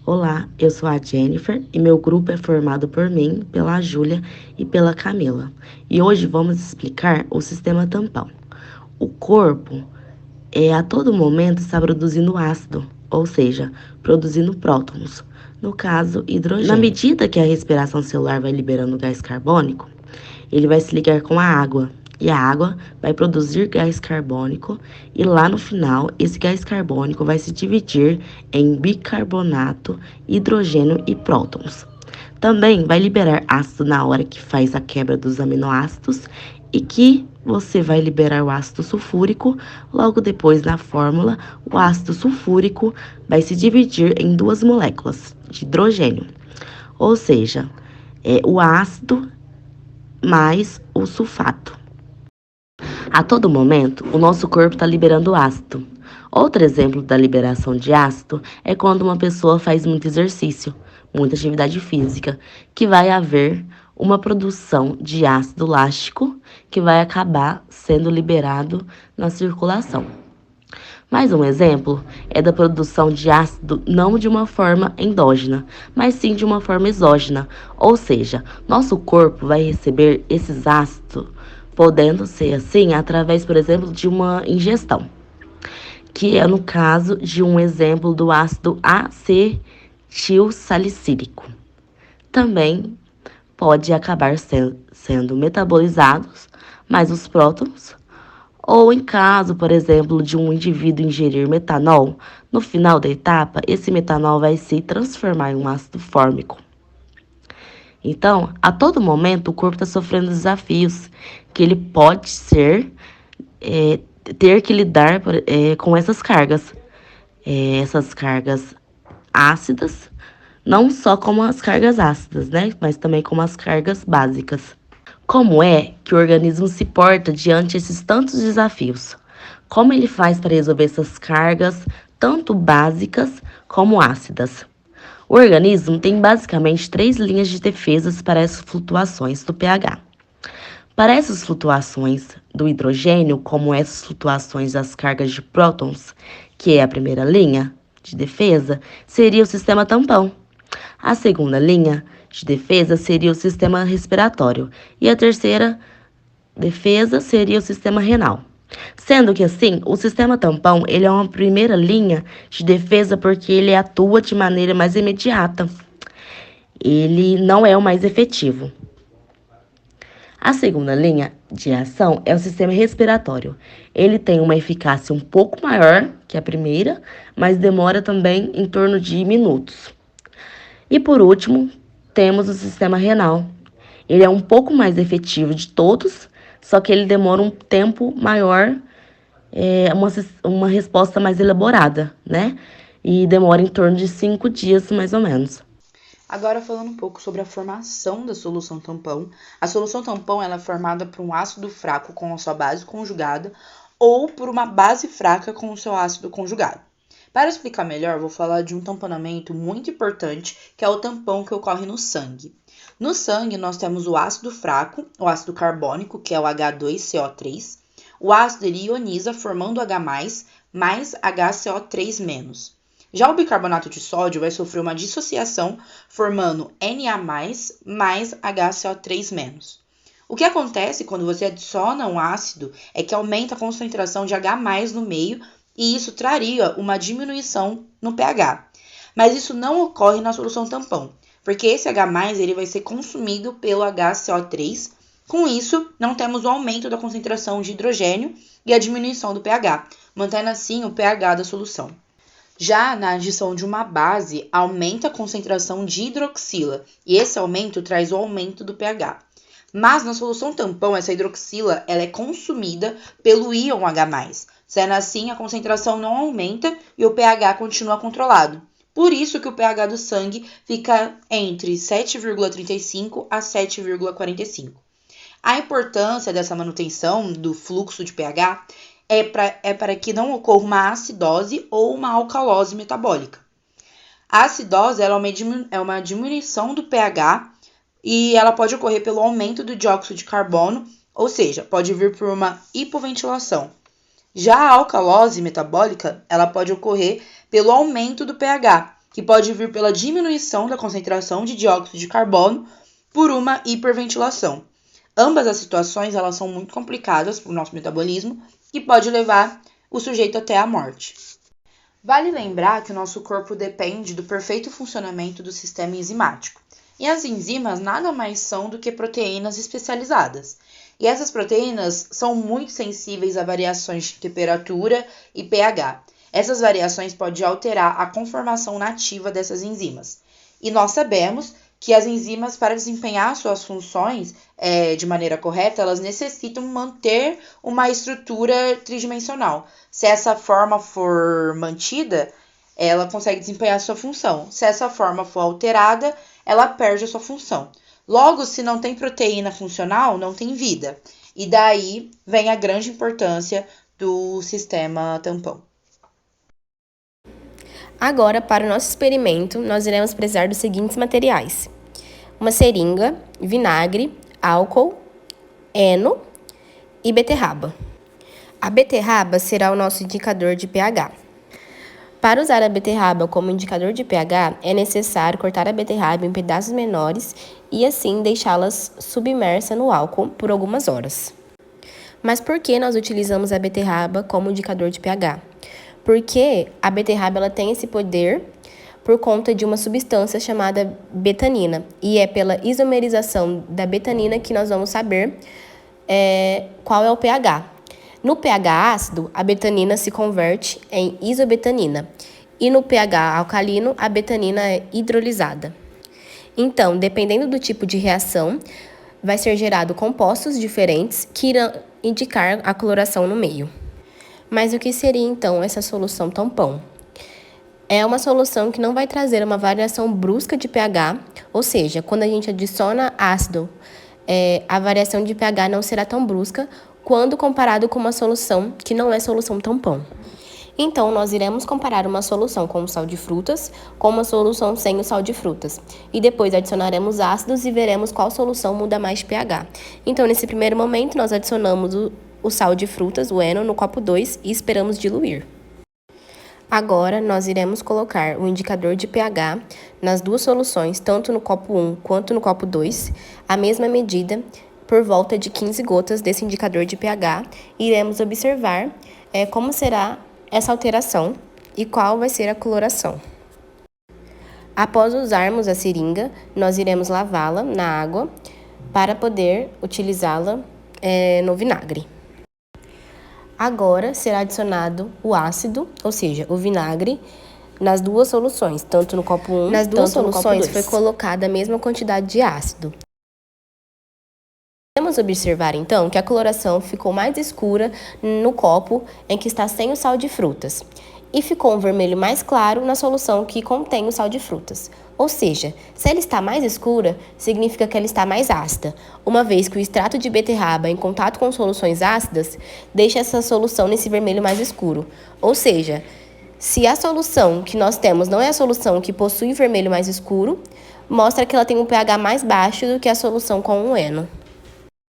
Olá, eu sou a Jennifer e meu grupo é formado por mim, pela Júlia e pela Camila. E hoje vamos explicar o sistema tampão. O corpo a todo momento está produzindo ácido, ou seja, produzindo prótons, no caso, hidrogênio. Na medida que a respiração celular vai liberando gás carbônico, ele vai se ligar com a água. E a água vai produzir gás carbônico e lá no final esse gás carbônico vai se dividir em bicarbonato, hidrogênio e prótons. Também vai liberar ácido na hora que faz a quebra dos aminoácidos e que você vai liberar o ácido sulfúrico. Logo depois, na fórmula, o ácido sulfúrico vai se dividir em duas moléculas de hidrogênio, ou seja, o ácido mais o sulfato. A todo momento, o nosso corpo está liberando ácido. Outro exemplo da liberação de ácido é quando uma pessoa faz muito exercício, muita atividade física, que vai haver uma produção de ácido lático que vai acabar sendo liberado na circulação. Mais um exemplo é da produção de ácido não de uma forma endógena, mas sim de uma forma exógena, ou seja, nosso corpo vai receber esses ácidos, podendo ser assim através, por exemplo, de uma ingestão, que é no caso de um exemplo do ácido acetilsalicílico. Também pode acabar sendo metabolizados, mas os prótons, ou em caso, por exemplo, de um indivíduo ingerir metanol, no final da etapa, esse metanol vai se transformar em um ácido fórmico. Então, a todo momento, o corpo está sofrendo desafios que ele pode ter que lidar com essas cargas ácidas, não só como as cargas ácidas, né, mas também como as cargas básicas. Como é que o organismo se porta diante esses tantos desafios? Como ele faz para resolver essas cargas, tanto básicas como ácidas? O organismo tem basicamente 3 linhas de defesas para essas flutuações do pH. Para essas flutuações do hidrogênio, como essas flutuações das cargas de prótons, que é a primeira linha de defesa, seria o sistema tampão. A segunda linha de defesa seria o sistema respiratório e a terceira defesa seria o sistema renal. Sendo que assim, o sistema tampão ele é uma primeira linha de defesa porque ele atua de maneira mais imediata. Ele não é o mais efetivo. A segunda linha de ação é o sistema respiratório. Ele tem uma eficácia um pouco maior que a primeira, mas demora também em torno de minutos. E por último, temos o sistema renal. Ele é um pouco mais efetivo de todos, só que ele demora um tempo maior, uma resposta mais elaborada, né? E demora em torno de 5 dias, mais ou menos. Agora falando um pouco sobre a formação da solução tampão. A solução tampão ela é formada por um ácido fraco com a sua base conjugada ou por uma base fraca com o seu ácido conjugado. Para explicar melhor, vou falar de um tamponamento muito importante, que é o tampão que ocorre no sangue. No sangue, nós temos o ácido fraco, o ácido carbônico, que é o H2CO3. O ácido ele ioniza, formando H+, mais HCO3-. Já o bicarbonato de sódio vai sofrer uma dissociação, formando Na+, mais HCO3-. O que acontece quando você adiciona um ácido é que aumenta a concentração de H+, no meio, e isso traria uma diminuição no pH. Mas isso não ocorre na solução tampão, porque esse H+, ele vai ser consumido pelo HCO3. Com isso, não temos o aumento da concentração de hidrogênio e a diminuição do pH, mantendo assim o pH da solução. Já na adição de uma base, aumenta a concentração de hidroxila, e esse aumento traz o aumento do pH. Mas na solução tampão, essa hidroxila ela é consumida pelo íon H+, sendo assim a concentração não aumenta e o pH continua controlado. Por isso que o pH do sangue fica entre 7,35 a 7,45. A importância dessa manutenção do fluxo de pH é para que não ocorra uma acidose ou uma alcalose metabólica. A acidose ela é uma diminuição do pH e ela pode ocorrer pelo aumento do dióxido de carbono, ou seja, pode vir por uma hipoventilação. Já a alcalose metabólica ela pode ocorrer pelo aumento do pH, que pode vir pela diminuição da concentração de dióxido de carbono por uma hiperventilação. Ambas as situações elas são muito complicadas para o nosso metabolismo e pode levar o sujeito até a morte. Vale lembrar que o nosso corpo depende do perfeito funcionamento do sistema enzimático. E as enzimas nada mais são do que proteínas especializadas. E essas proteínas são muito sensíveis a variações de temperatura e pH. Essas variações podem alterar a conformação nativa dessas enzimas. E nós sabemos que as enzimas, para desempenhar suas funções de maneira correta, elas necessitam manter uma estrutura tridimensional. Se essa forma for mantida, ela consegue desempenhar sua função. Se essa forma for alterada, ela perde a sua função. Logo, se não tem proteína funcional, não tem vida. E daí vem a grande importância do sistema tampão. Agora, para o nosso experimento, nós iremos precisar dos seguintes materiais: uma seringa, vinagre, álcool, heno e beterraba. A beterraba será o nosso indicador de pH. Para usar a beterraba como indicador de pH, é necessário cortar a beterraba em pedaços menores e assim deixá-las submersa no álcool por algumas horas. Mas por que nós utilizamos a beterraba como indicador de pH? Porque a beterraba ela tem esse poder por conta de uma substância chamada betanina. E é pela isomerização da betanina que nós vamos saber qual é o pH. No pH ácido, a betanina se converte em isobetanina. E no pH alcalino, a betanina é hidrolisada. Então, dependendo do tipo de reação, vai ser gerado compostos diferentes que irão indicar a coloração no meio. Mas o que seria, então, essa solução tampão? É uma solução que não vai trazer uma variação brusca de pH, ou seja, quando a gente adiciona ácido, a variação de pH não será tão brusca quando comparado com uma solução que não é solução tampão. Então, nós iremos comparar uma solução com o sal de frutas com uma solução sem o sal de frutas. E depois adicionaremos ácidos e veremos qual solução muda mais de pH. Então, nesse primeiro momento, nós adicionamos o sal de frutas, o heno, no copo 2 e esperamos diluir. Agora, nós iremos colocar o indicador de pH nas duas soluções, tanto no copo 1 quanto no copo 2, a mesma medida, por volta de 15 gotas desse indicador de pH, e iremos observar como será essa alteração e qual vai ser a coloração. Após usarmos a seringa, nós iremos lavá-la na água para poder utilizá-la no vinagre. Agora será adicionado o ácido, ou seja, o vinagre, nas duas soluções, tanto no copo 1 Nas duas quanto no copo 2. soluções Foi colocada a mesma quantidade de ácido. Podemos observar, então, que a coloração ficou mais escura no copo em que está sem o sal de frutas e ficou um vermelho mais claro na solução que contém o sal de frutas. Ou seja, se ela está mais escura, significa que ela está mais ácida, uma vez que o extrato de beterraba em contato com soluções ácidas deixa essa solução nesse vermelho mais escuro. Ou seja, se a solução que nós temos não é a solução que possui vermelho mais escuro, mostra que ela tem um pH mais baixo do que a solução com o heno.